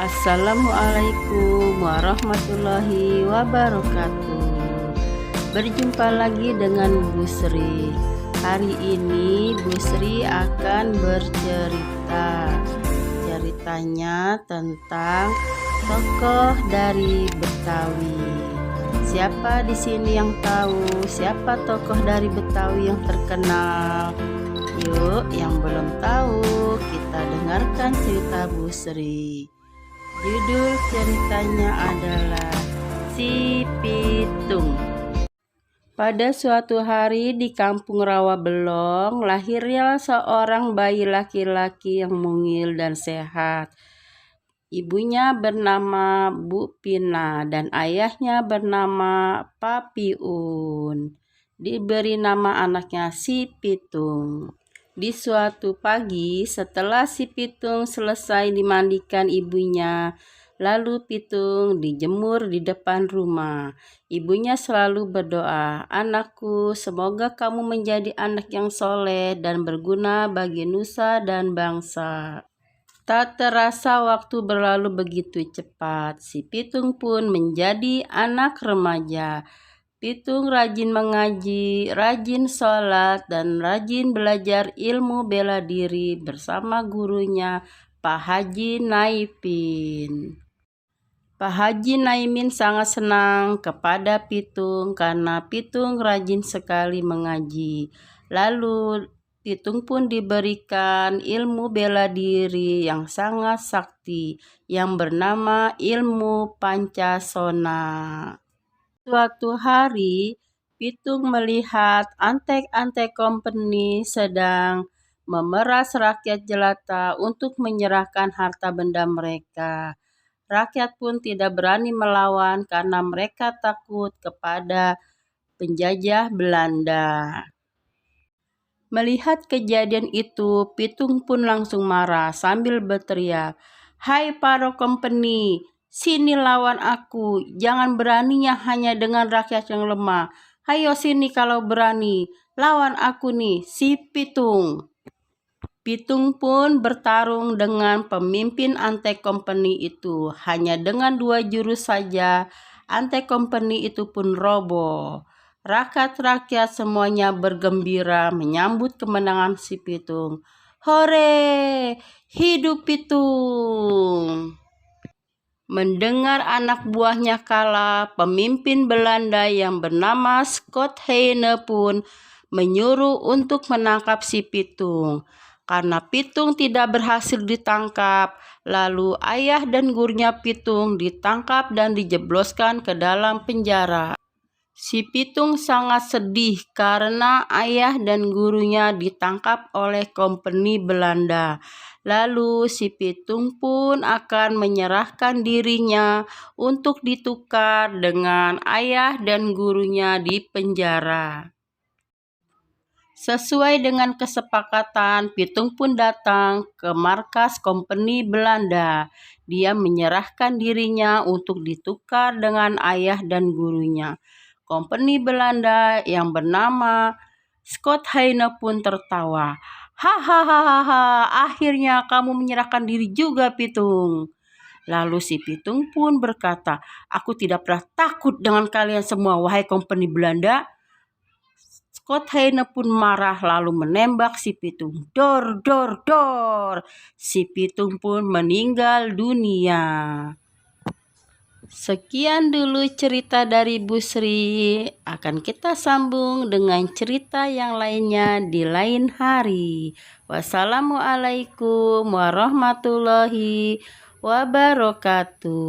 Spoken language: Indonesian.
Assalamualaikum warahmatullahi wabarakatuh. Berjumpa lagi dengan Bu Sri. Hari ini Bu Sri akan bercerita. Ceritanya tentang tokoh dari Betawi. Siapa di sini yang tahu siapa tokoh dari Betawi yang terkenal? Yuk, yang belum tahu, kita dengarkan cerita Bu Sri. Judul ceritanya adalah Si Pitung. Pada suatu hari di kampung Rawabelong, lahirnya seorang bayi laki-laki yang mungil dan sehat. Ibunya bernama Bu Pina dan ayahnya bernama Papiun. Diberi nama anaknya Si Pitung. Di suatu pagi, setelah si Pitung selesai dimandikan ibunya, lalu Pitung dijemur di depan rumah. Ibunya selalu berdoa, "Anakku, semoga kamu menjadi anak yang soleh dan berguna bagi nusa dan bangsa." Tak terasa waktu berlalu begitu cepat. Si Pitung pun menjadi anak remaja. Pitung rajin mengaji, rajin sholat, dan rajin belajar ilmu bela diri bersama gurunya Pak Haji Naipin. Pak Haji Naimin sangat senang kepada Pitung karena Pitung rajin sekali mengaji. Lalu Pitung pun diberikan ilmu bela diri yang sangat sakti yang bernama ilmu Pancasona. Suatu hari, Pitung melihat Antek-Antek Company sedang memeras rakyat jelata untuk menyerahkan harta benda mereka. Rakyat pun tidak berani melawan karena mereka takut kepada penjajah Belanda. Melihat kejadian itu, Pitung pun langsung marah sambil berteriak, "Hai para company, sini lawan aku, jangan beraninya hanya dengan rakyat yang lemah. Hayo sini kalau berani, lawan aku nih, si Pitung." Pitung pun bertarung dengan pemimpin Antek Company itu. Hanya dengan 2 jurus saja, Antek Company itu pun roboh. Rakyat-rakyat semuanya bergembira menyambut kemenangan si Pitung. Hore, hidup Pitung! Mendengar anak buahnya kalah, pemimpin Belanda yang bernama Scott Heine pun menyuruh untuk menangkap si Pitung. Karena Pitung tidak berhasil ditangkap, lalu ayah dan gurunya Pitung ditangkap dan dijebloskan ke dalam penjara. Si Pitung sangat sedih karena ayah dan gurunya ditangkap oleh kompeni Belanda. Lalu si Pitung pun akan menyerahkan dirinya untuk ditukar dengan ayah dan gurunya di penjara. Sesuai dengan kesepakatan, Pitung pun datang ke markas kompeni Belanda. Dia menyerahkan dirinya untuk ditukar dengan ayah dan gurunya. Kompeni Belanda yang bernama Scott Heine pun tertawa. "Hahaha, akhirnya kamu menyerahkan diri juga, Pitung." Lalu si Pitung pun berkata, "Aku tidak pernah takut dengan kalian semua, wahai kompeni Belanda." Scott Heine pun marah lalu menembak si Pitung. Dor, dor, dor. Si Pitung pun meninggal dunia. Sekian dulu cerita dari Bu Sri. Akan kita sambung dengan cerita yang lainnya di lain hari. Wassalamualaikum warahmatullahi wabarakatuh.